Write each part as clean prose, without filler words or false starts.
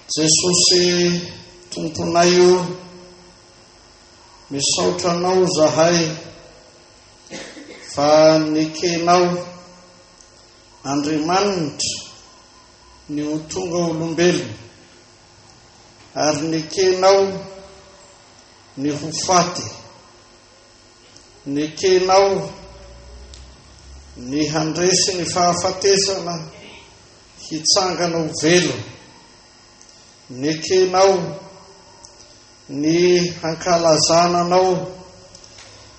Jesosy tomponay io misaotra anao zahay fa nekenao Andriamanitra ny ho tonga olombelona ary nekenao ny ho faty, nekenao ny handresy ny fahafatesana hitsangana ho velo, nekenao ny hankalazananao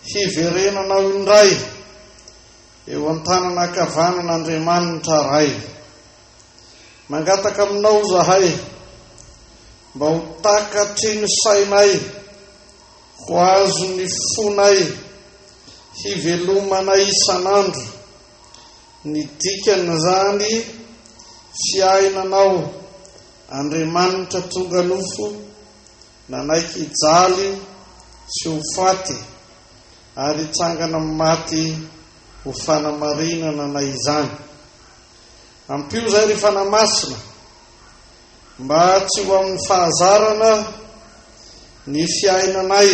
hiverenanao indray eo an-tanana ankavanan'Andriamanitra ray. Mangataka aminao zahay mba ho takatry ny sainay ho azo ny fonay hivelomanay isan'andro ny dikan'izany fiainanao Andriamanitra tonga nofo nanaiky hijaly sy ho faty ary hitsangana maty ho fanamarinana nay izany. Ampio zay rehefa namasina mba tsy ho amin'ny fahazarana ny fiainanay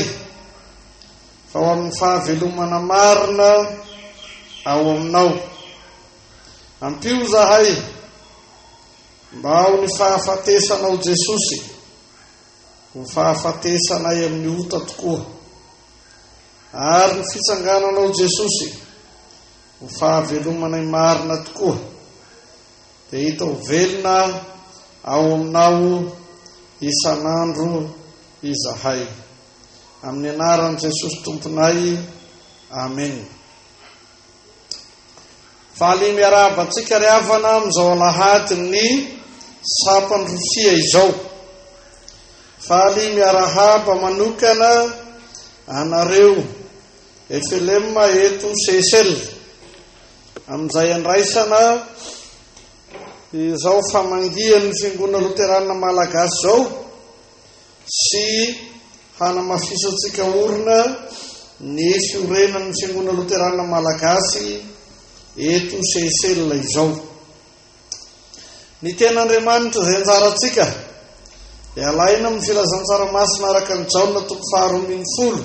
fa ho amin'ny fahavelomana marina ao aminao. Ampio zahay mba ao ny fahafatesanao Jesosy, ho fahafatesanay amin'ny ota tokoa, ary ny fitsangananao Jesosy ho fahavelomanay marina tokoa, dia hita ho velona ao aminao isan'andro izahay. Amin'ny anaran'i Jesosy tomponay, amen. Faly miarahaba antsika ry havana amin'izao alahady ny sapandrofia izao. Faly miarahaba manokana anareo Efelema eto Sesel amin'izay andraisana izao famangian'ny Fiangonana Luterana Malagasy zao sy hanamafisantsika orina ny fiorenan'ny Fiangonana Luterana Malagasy eto Sesel izao. Ny ten'Andriamanitra izay anjarantsika dia alaina amin'ny filazantsara-masina araka ny Jaona 2:20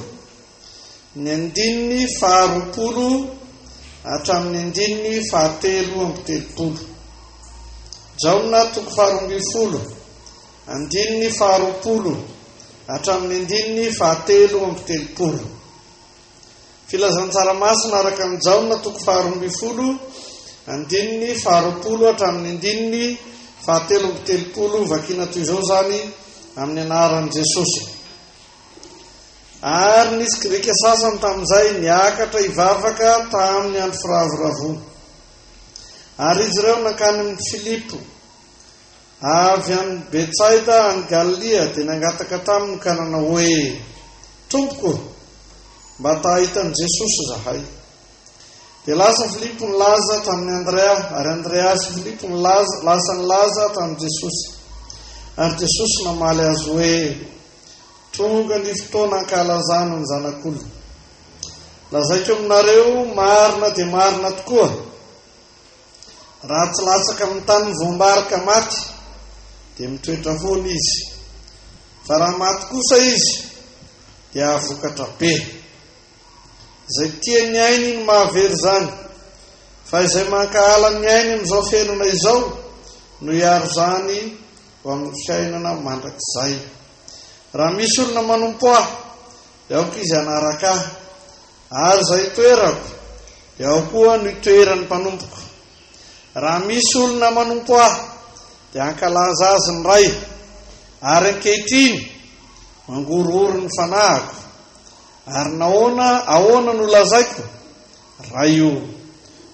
ny 9:20 hatramin'ny 9:30. Jaona 2:20 9:20 hatramin'ny 9:30. Filazantsara-masina araka ny Jaona 2:20 9:20 hatramin'ny 9:30 vakina toy izao zany amin'ny anaran'i Jesosy. Ary nisy Grika sasany tamin'izay niakatra hivavaka tamin'ny andro firavoravona, ary izy ireo nankany amin'ny Filipo avy amin'ny Betsaida any Galilea, dia nangataka taminy ka nanao hoe, Tompoko, mba tahitan'i Jesosy zahay. Dia lasa Filipo nilaza tamin'ny Andrea, ary Andrea sy Filipo lasa nilaza tamin'i Jesosy. Ary Jesosy namaly azy hoe, tonga ny fotoana ankalazana ny zanak'olona. Lazaiko aminareo marina dia marina tokoa, raha tsy latsaka amin'ny tany mivombarika maty dia mitoetra foana izy, fa raha maty kosa izy dia avokatra be. Izay tian'ny ainy ny mahavery zany, fa izay mankahala ny ainy amin'izao fiainana izao no hiaro zany ho amin'ny fiainana mandrakizay. Raha misy olona manompo ahy dia aoko izy hanaraka ahy, ary izay toerako dia ao koa no itoeran'ny mpanompoko. Raha misy olona manompo ahy dia hankalaza azy ny ray, ary ankehitriny mangorohoro ny fanahiko. Ary ahoana no lazaiko? Raha io,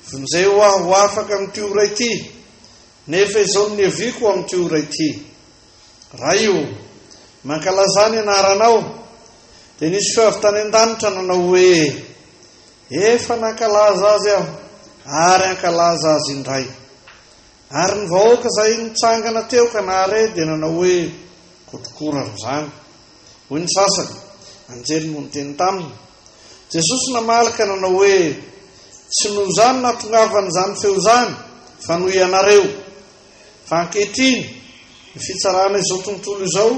vonjeo aho ho afaka amin'ity ora ity, nefa izao ny heviako amin'ity ora ity. Raha io, mankalaza ny anaranao. Dia nisy fiavy an-danitra nanao hoe, efa nankalaza azy aho, ary hankalaza azy indray. Ary ny vahoaka izay nitsangana teo ka nahare dia nanao hoe, kotokoraro zany. Hoy ny sasany, anjely no niteny taminy. Jesosy namalaka nanao hoe, tsy noho zany natongavana izany feo zany, fa noho ianareo. Fa ankehitriny ny fitsarana izao tontolo izao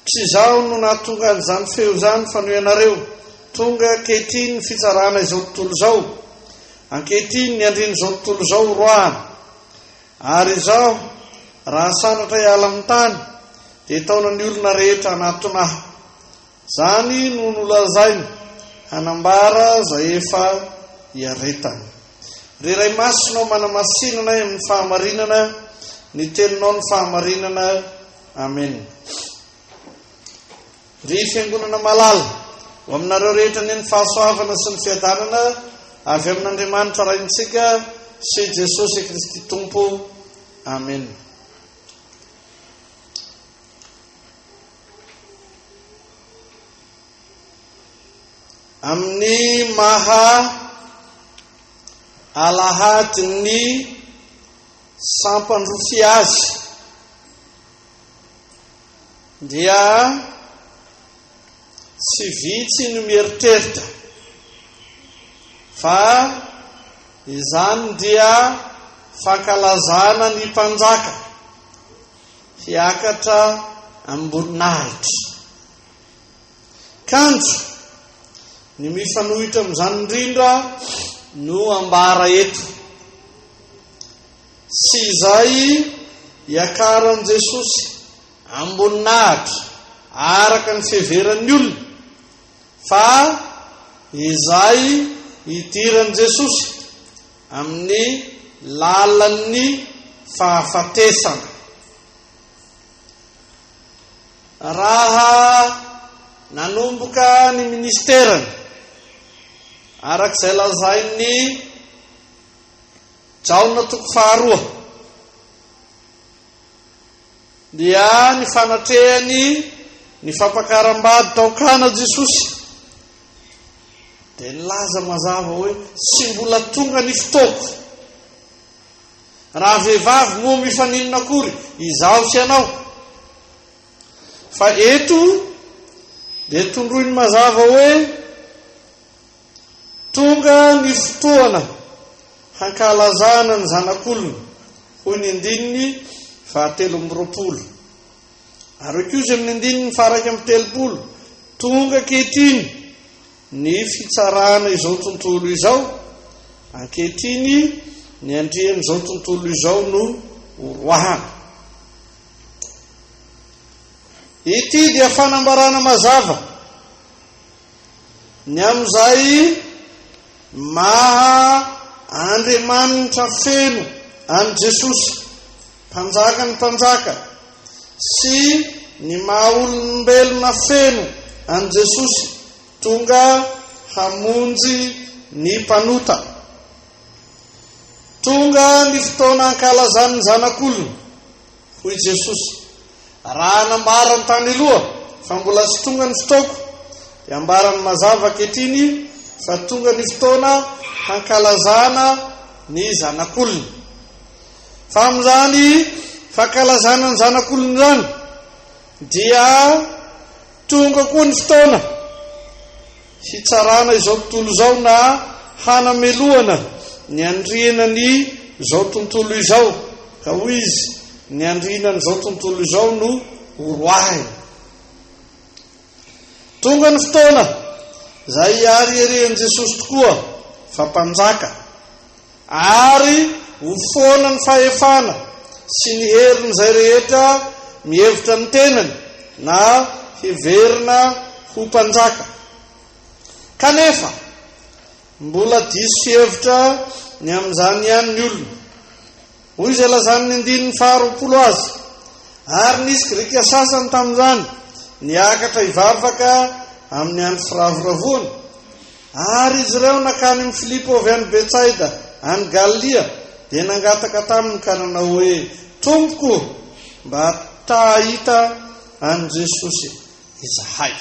tsy izao no nahatonga an'izany feo zany fa no ianareo tonga ankehitriny ny fitsarana izao tontolo izao, ankehitriny ny andriny izao tontolo izao roahana. Ary izao raha sanatra hiala amin'ny tany dia taona ny olona rehetra anatonahy. Zany no nolazainy hanambara zay efa hiaretany. Reray masonao manamasinana amin'ny fahamarinana, ny teninao ny fahamarinana. Amen. Ry fiangonana malala ho aminareo rehetra ny fahasoavana sy ny fiadanana avy amin'Andriamanitra raintsika sy Jesosy Kristy Tompo. Amen. Amin'ny maha alahatin'ny sampandrofy azy dia tsy vitsy no mieritreritra fa izany dia fankalazana ny mpanjaka hiakatra amboninahitra. Kanjo ny mifanohitra amin'izany indrindra no ambara eto, sy izay hiakaran Jesosy amboninahitra araka ny fiheveran'ny olona, fa izay hidiran Jesosy amin'ny lalan'ny fahafatesana. Raha nanomboka ny ministerany arak'izay lazainy Jaona 2 dia ny fanatrehany ny fampakaram-bady taokana Jesosy dia nilaza mazava hoe tsy mbola tonga ny fotoako. Raha vehivavy moa mifaninona akory izaho sy ianao, fa eto dia tondroiny mazava hoe tonga ny fotoana hankalazana ny zanak'olona, hoy ny 9:20. Ary kosa amin'ny 9:30 tonga ankehitriny ny fitsarana izao tontolo izao, ankehitriny ny andrian'izao tontolo izao no horoahana. Ity dia fanambarana mazava ny amin'izay maha Andriamanitra feno an Jesosy, mpanjaka ny mpanjaka, sy ny maha olombelona feno an Jesosy, tonga hamonjy ny mpanota. Tonga ny fotoana hankalazan'ny zanak'olona, hoy Jesosy. Raha nambara ny tany aloha fa mbola tsy tonga ny fotoako, dia ambarany mazava ankehitriny fa tonga ny fotoana hankalazana ny zanak'olona. Fa amin'izany fankalazana ny zanak'olona zany dia tonga koa ny fotoana hitsarana izao tontolo izao na hanamelohana ny andriana ny izao tontolo izao, ka hoy izy ny andriana n'izao tontolo izao no horoahiny. Tonga ny fotoana zay hiarierehan Jesosy tokoa fa mpanjaka, ary ho foana ny fahefana sy ny heriny zay rehetra mihevitra ny tenany na hiverina ho mpanjaka. Kanefa mbola diso fihevitra ny amin'izany ihany ny olona, hoy izay lazany ny 9:20 azy. Ary nisy Grika sasany tamin'izany niakatra hivavaka amin'ny andro firavoravona, ary izy ireo nakany amin'ny Filipo avy any Betsaida any Galilea, dia nangataka taminy ka nanao hoe, Tompoko, mba tahita an Jesosy izahay.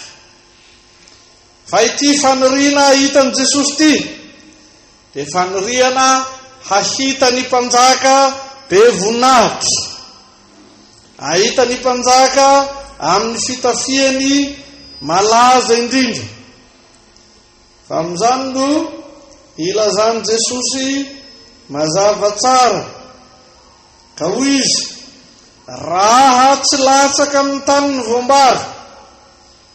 Fa ity faniriana hitan Jesosy ity dia faniriana hahita ny mpanjaka be voninahitra, ahita ny mpanjaka amin'ny fitafiany malaza indrindra. Fa amin'izany no ilazany Jesosy mazava tsara ka hoy izy raha tsy latsaka amin'ny taniny voambary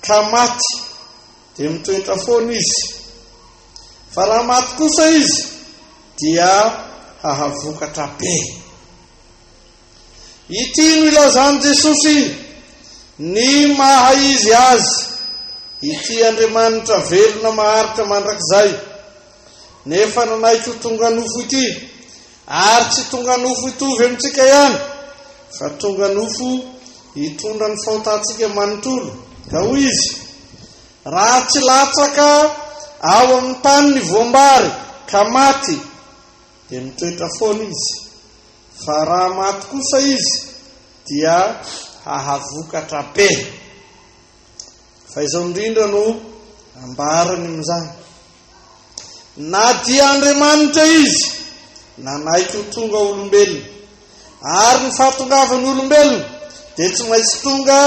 ka maty dia mitoetra foana izy, fa raha maty kosa izy dia hahavokatra be. Ity no ilazany Jesosy ny maha izy azy, ity Andriamanitra velona maharitra mandrakizay, nefa nanaiky ho tonga nofo ity, ary tsy tonga nofo hitovy amintsika ihany, fa tonga nofo hitondra ny fahotantsika manontolo. Ka hoy izy raha tsy latsaka ao amin'ny tany ny voambary ka maty dia mitoetra foana izy, fa raha maty kosa izy dia hahavokatra be. Fa izao indrindra no ambarany amin'izany, na dia Andriamanitra izy nanaiky ho tonga olombelona, ary ny fahatongavany olombelona dia tsy maintsy tonga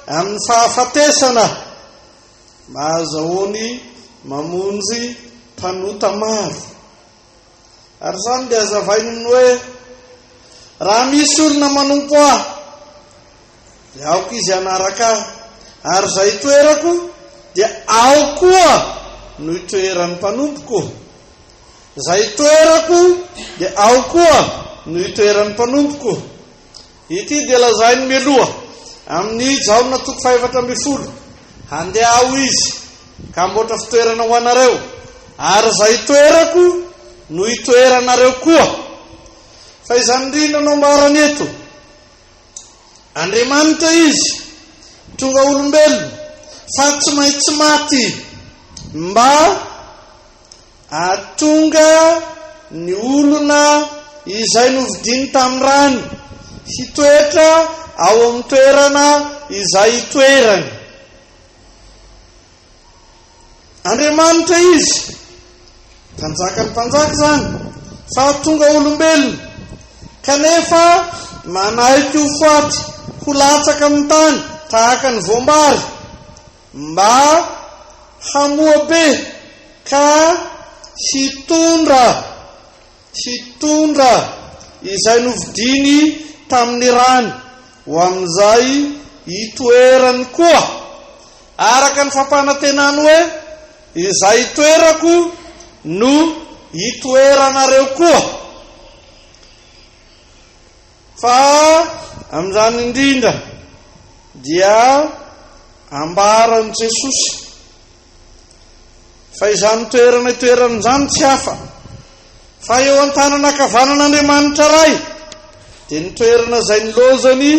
amin'ny fahafatesana, mahazahoany mamonjy mpanota maro. Ary zany dia azavainy ny hoe raha misy olona manompo ahy dia aoko izy hanaraka ahy, ary izay toerako dia ao koa no itoeran'ny mpanompoko, izay toerako dia ao koa no itoeran'ny mpanompoko. Ity dia lazainy mialoha amin'ny Jaona 4:12, handeha ao izy ka mboatra fitoerana ho anareo, ary izay toerako no itoeranareo koa. Fa izany indrindra no ambarany eto, Andriamanitra izy tonga olombelona fa tsy maintsy maty mba atonga ny olona izay novidiny tamin'ny rany hitoetra ao amin'ny toerana izay itoerany. Andriamanitra izy mpanjakan'ny mpanjaka zany, fa tonga olombelona kanefa manaiky ho faty ho latsaka amin'ny tany tahaka ny voambary mba hamoa be ka hitondra izay novidiny tamin'ny rany ho amin'izay hitoerany koa, araka ny fampanantenany hoe izay toerako no hitoeranareo koa. Fa amin'izany indrindra dia ambaran'i Jesosy fa izany toerana itoeran'izany tsy hafa fa eo an-tanana ankavanan'Andriamanitra ray dia ny toerana izay nilozany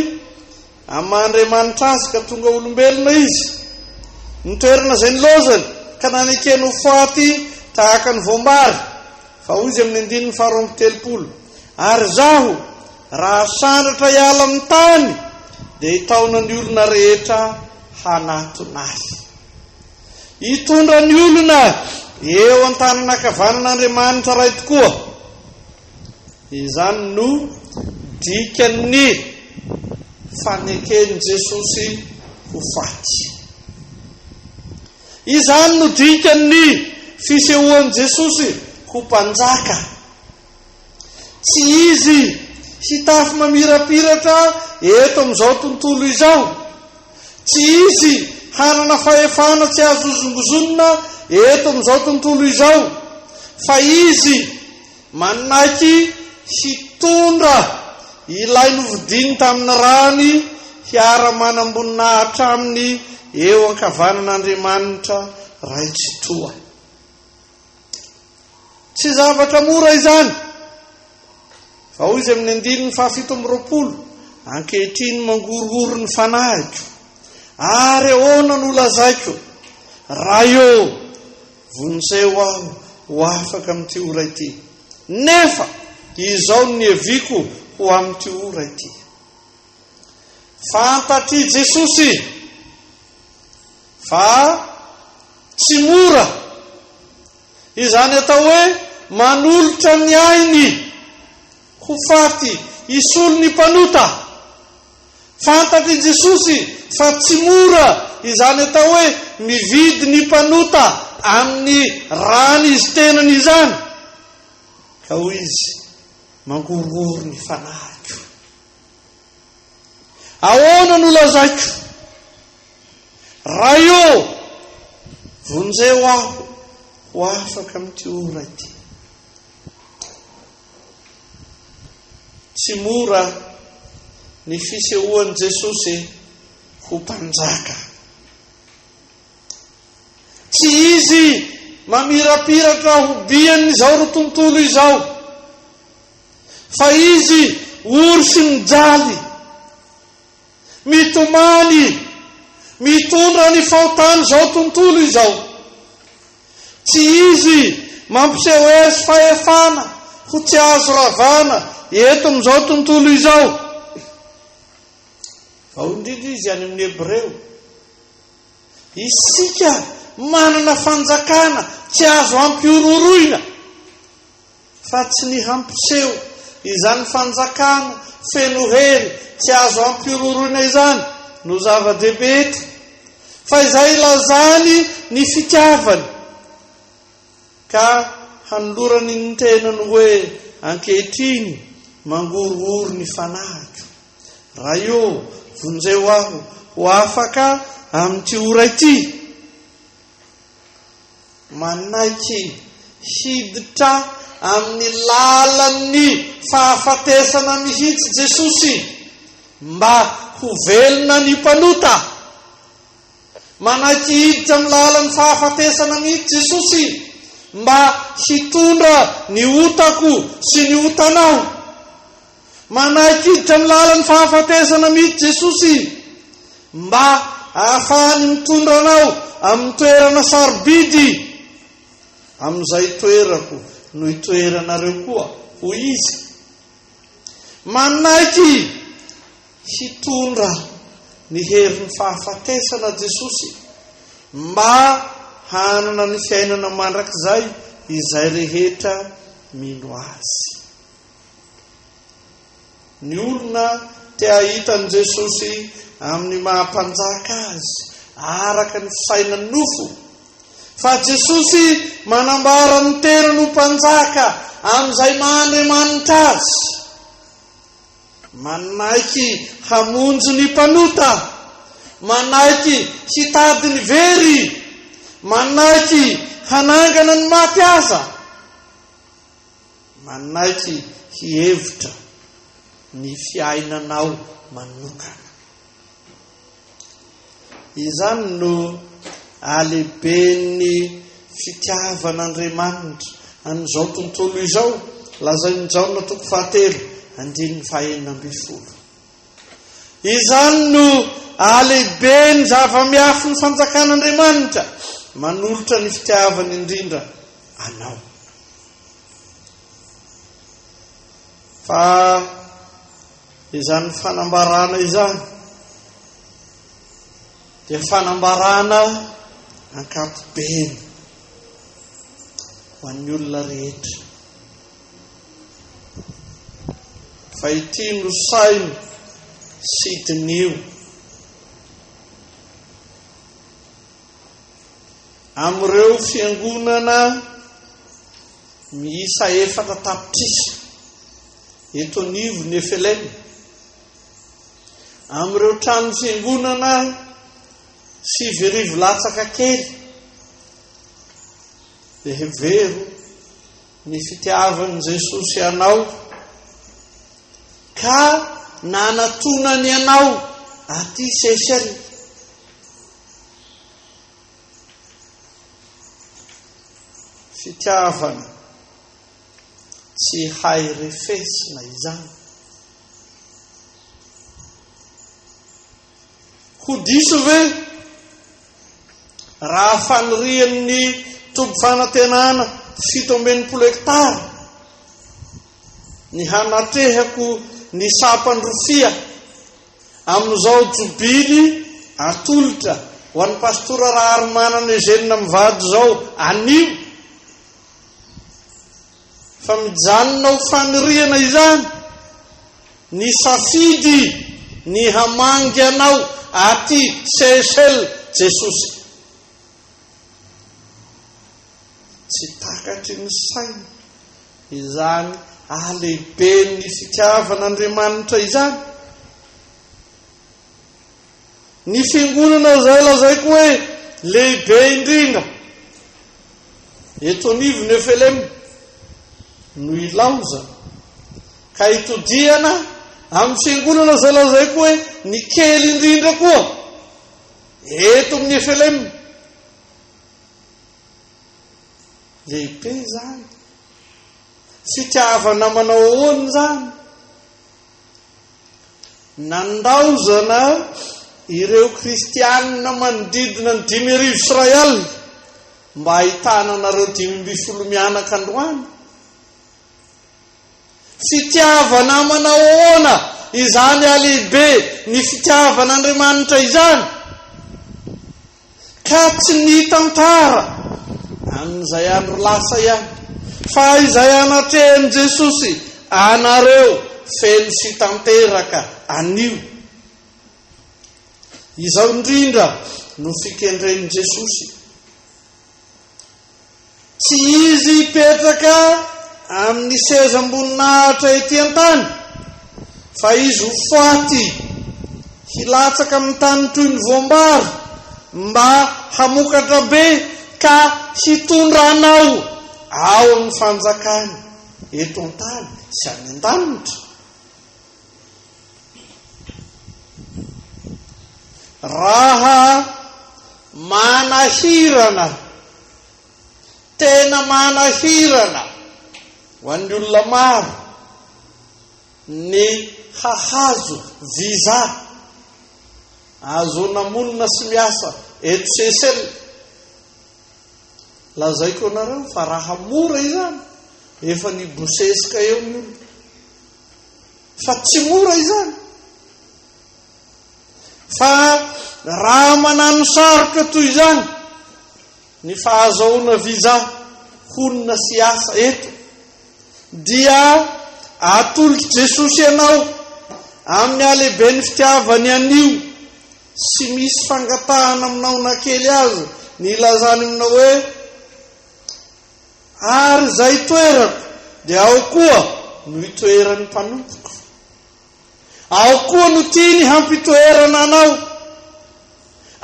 amin'Andriamanitra azy ka tonga olombelona izy, ny toerana izay nilozany ka nanekeny ho faty tahaka ny voambary. Fa hoy izy amin'ny 2:30, ary zaho raha sandratra hiala amin'ny tany dia hitaona ny olona rehetra hanatona azy. Hitondra ny olona eo an-tanana ankavanan'Andriamanitra ray tokoa. Izany no dikan'ny fanekeny Jesosy ho faty. Izany no dikan'ny fisehoan'i Jesosy ho mpanjaka. Tsy izy hitafy mamirapiratra eto amin'izao tontolo izao, tsy izy hanana fahefana tsy azo zongozonina eto amin'izao tontolo izao, fa izy manaiky hitondra ilay novidiny tamin'ny rany hiara-manamboninahitra aminy eo ankavanan'Andriamanitra ray tsy toa. Tsy zavatra mora izany, fa hoy izy amin'ny 2:17, ankehitriny mangorongoro ny fanahiko, ary ahoana no lazaiko raha eo vonjeo aho ho afaka amin'ity ora ity, nefa izao ny heviako ho amin'ity ora ity. Fantatry Jesosy fa tsy mora izany atao hoe manolotra ny ainy ho faty isolo ny mpanota. Fantatry Jesosy fa tsy mora izany atao hoe mividy ny mpanota amin'ny rany izy tenany izany ka hoy izy mangorongoro ny fanahiko. Ahoana no lazaiko? Raha io vonjeo aho ho afaka amin'ity ora ity. Tsy mora ny fisehoan'i Jesosy ho mpanjaka. Tsy izy mamirapiratra ho bian'izao ro tontolo izao, fa izy ory sy mijaly, mitomany, mitondra ny fahotany izao tontolo izao. Tsy izy mampiseho azy fahefana ho tsy azo ravana eto amin'izao tontolo izao. Fa indrindra izy any amin'ny Hebreo, isika manana fanjakana tsy azo hampiororoina, fa tsy ny hampiseho izany fanjakana feno hery tsy azo hampiororoina izany no zava-dehibe eto, fa izay ilazany ny fitiavany ka hanolorany ny tenany hoe ankehitriny mangorongoro ny fanahiko. Raha io vonjeo aho ho afaka amin'ity ora ity. Manaiky hiditra amin'ny lalan'ny fahafatesana mihitsy Jesosy mba ho velona ny mpanota. Manaiky hiditra amin'ny lalan'ny fahafatesana mihitsy Jesosy mba hitondra ny otako sy ny otanao. Manaiky hiditra amin'ny lalan'ny fahafatesana mihitsy Jesosy mba ahafahany mitondra anao amin'ny toerana sarobidy. Amin'izay toerako no itoeranareo koa hoy izy. Manaiky hitondra ny herin'ny fahafatesana Jesosy mba hanana ny fiainana mandrakizay izay rehetra mino azy. Ny olona te ahitany Jesosy amin'ny mahampanjaka azy araka ny fisainany nofo, fa Jesosy manambara ny tena no mpanjaka amin'izay mahandriamanitra azy. Manaiky hamonjy ny mpanota, manaiky hitady ny very, manaiky hanangana ny maty aza, manaiky hihevitra ny fiainanao manokana. Izany no alehiben'ny fitiavan'Andriamanitra an'izao tontolo izao, lazain'ny Jaona 7:9. Izany no alehiben'ny zava-miafy ny fanjakan'Andriamanitra manolotra ny fitiavany indrindra anao. Fa izany fanambarana izany dia fanambarana ankapobeny ho an'ny olona rehetra. Fa ity no sainy sy dinio amin'ireo fiangonana miisa 4 tapitrisa eto anivo ny Efeleny, amin'ireo trano fiangonana 7 latsaka kely, dia hevero ny fitiavan'i Jesosy anao ka nanatonany anao aty sesary. Fitiavana tsy hay refesina izany. Ho diso ve raha fanirian'ny tobo fanantenana 17 hektara ny hanatrehako ny sapany rofia amin'izao jobily atolotra ho an'ny pastora raha Aromanana Ezenina mivady zao anio, fa mijanona ho faniriana izany ny safidy ny hamangy anao aty sesel Jesosy. tsy takatry ny saina izany lehibe ny fitiavan'Andriamanitra izany. Ny fiangonana zay lazaiko hoe lehibe indrindra eto anivon'ny Efelema no ilaoza ka itodiana amin'ny fiangonana zay lazaiko hoe ny kely indrindra koa eto amin'ny Efelema. Lehibe zany fitiavana manao ahoana zany? Nandaozana ireo kristianina manodidina ny 5,000 Israel mba ahitana anareo 5,000 mianaka androany. Fitiavana manao ahoana izany lehibe ny fitiavan'Andriamanitra izany ka tsy nitantara amin'izay andro lasa ihany, fa izay anatrehany Jesosy anareo feno sy tanteraka anio. Izao indrindra no fikendren'i Jesosy. Tsy izy hipetraka amin'ny seza amboninahitra ety an-tany, fa izy ho faty hilatsaka amin'ny tany toy ny voambary mba hamokatra be ka hitondra anao ao amin'ny fanjakany eto an-tany sy any an-danitra. Raha manahirana, tena manahirana ho an'ny olona maro ny hahazo visa azo namonina sy miasa eto Seychelles. Lazaiko anareo fa raha mora izany efa nibosesika eo ny olona, fa tsy mora izany. Fa raha manano saroka toy izany ny fahazoana visa honina sy asa eto, dia atolotra Jesosy ianao amin'ny alehibe ny fitiavany anio sy misy fangatahana aminao na kely azy ny ilazany aminao hoe ary zay toerako dia ao koa no itoeran'ny mpanompoko, ao koa no tiany hampitoerana anao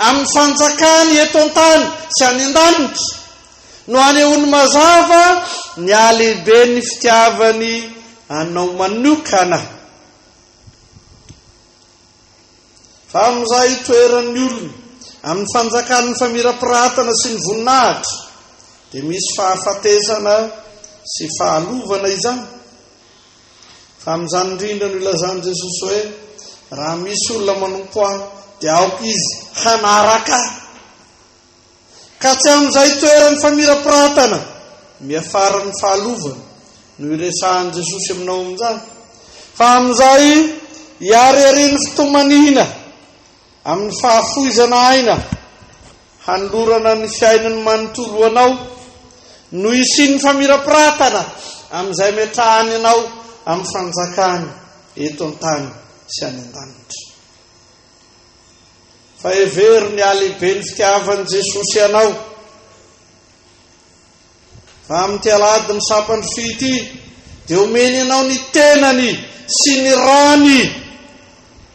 amin'ny fanjakany eto an-tany sy any an-danitra, no anehoany mazava ny alehibe ny fitiavany anao manokana. Fa amin'izay toeran'ny olona amin'ny fanjakany ny famirapiratana sy ny voninahitra dia misy fahafatesana sy fahalovana izany. Fa amin'izany indrindra no ilazany Jesosy hoe raha misy olona manompo ahy dia aoko izy hanaraka, ka tsy amin'izay toeran'ny famirapiratana miafara ny fahalovana no iresahany Jesosy aminao amin'izany. Fa amin'izay hiariariany fitomanina amin'ny fahafoizana aina hanolorana ny fiainany manontolo anao no isiany famirapiratana amin'izay metrahany anao amin'ny fanjakany eto an-tany sy any an-danitra. Fa hevery ny alehibe ny fitiavan'i Jesosy ianao. Fa amin'ny tialady ny sapandry fity dia omeny ianao ny tenany sy ny rany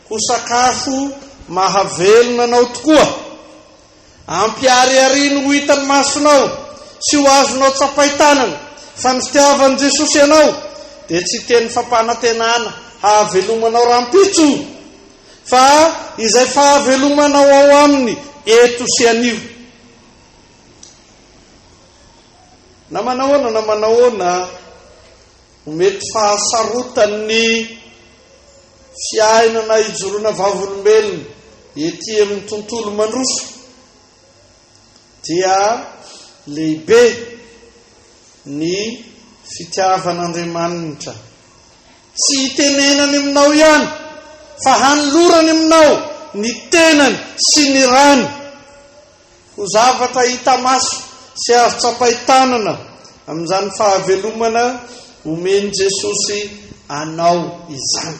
ho sakafo mahavelona anao tokoa, ampiariariny ho hitany masonao sy ho azonao tsapaitanana. Fa ny fitiavan'i Jesosy ianao dia tsy teny fampanantenana hahavelomanao rampitso, fa izay fahavelomanao ao aminy eto sy anio. Na manahoana mety fahasarotany fiainana ijoroana vavolombelona ety amin'ny tontolo mandroso dia lehibe ny fitiavan'Andriamanitra. Tsy hitenenany aminao ihany, fa hanolorany aminao ny tenany sy ny rany ho zavatra hita maso sy azo tsapaitanana amin'izany fahavelomana omeny Jesosy anao izany.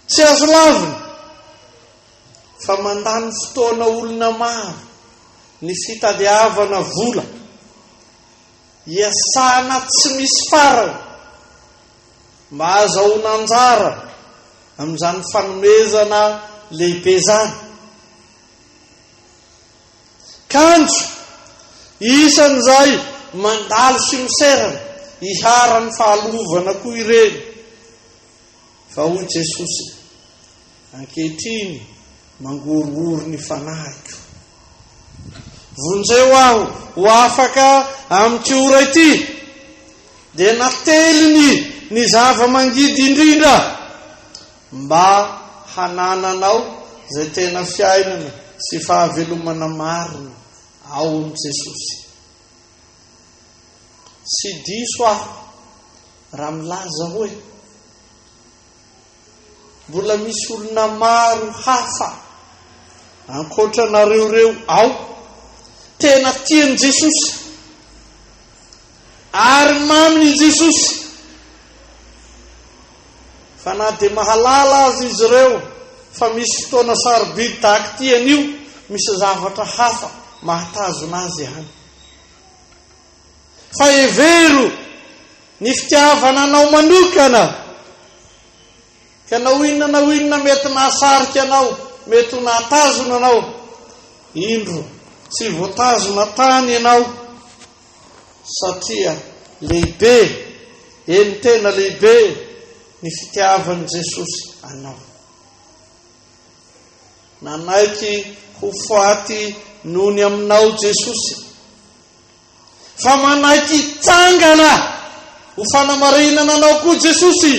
Tsy azo lavina fa mandany fotoana olona maro ny fitadiavana vola iasana tsy misy farany mba azahoana anjara amin'izany fanomezana lehibe zany. Kanjo isan'izay mandalo sy miserana iharany fahalovana koa ireny. Fa hoy Jesosy, ankehitriny mangorongoro ny fanahiko. Vonjeo aho ho afaka amin'ity ora ity dia nateliny ny zava-mangidy indrindra mba hanananao zay tena fiainana sy fahavelomana marina ao amin'i Jesosy. Tsy diso aho raha milaza hoe mbola misy olona maro hafa ankoatranareo reo ao tena tian'i Jesosy ary maminy Jesosy, fa na dia mahalala azy izy ireo fa misy fotoana sarobidy tahaka tian'io, misy zavatra hafa mahatazona azy hany. Fa evero ny fitiavana anao manokana, ka na inona mety nahasarika anao, mety ho nahatazona anao, indro tsy voatazona tany ianao, satria lehibe, eny tena lehibe ny fitiavan'i Jesosy anao. Nanaiky ho faty nohony aminao Jesosy, fa manaiky tsangana ho fanamarinana anao koa Jesosy.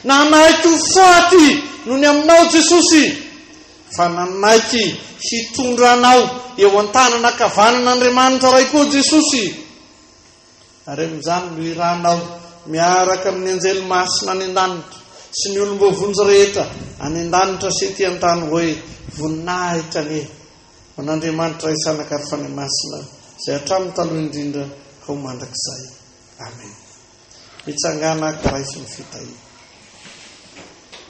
Nanaiky ho faty nohony aminao Jesosy, fa nanaiky hitondra anao eo an-tanana ankavanan'Andriamanitra ray koa Jesosy. Ary amin'izany no iranao miaraka amin'ny anjely masina any an-danitra sy ny olom-bovonjy rehetra any an-danitra sy ety an-tany hoe voninahitra anie ho an'Andriamanitra isanaka ary fany masina izay hatramin'ny taloha indrindra ho mandrakizay. Amen. Mitsangana karay sy ny fitahia.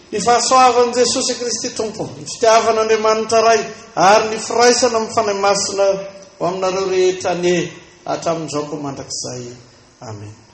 Ny fahasoavan'i Jesosy Kristy Tompo, ny fitiavan'Andriamanitra ray ary ny firaisana amin'ny fanahy masina ho aminareo rehetra anie hatramin'izao ko mandrakizay. Amen.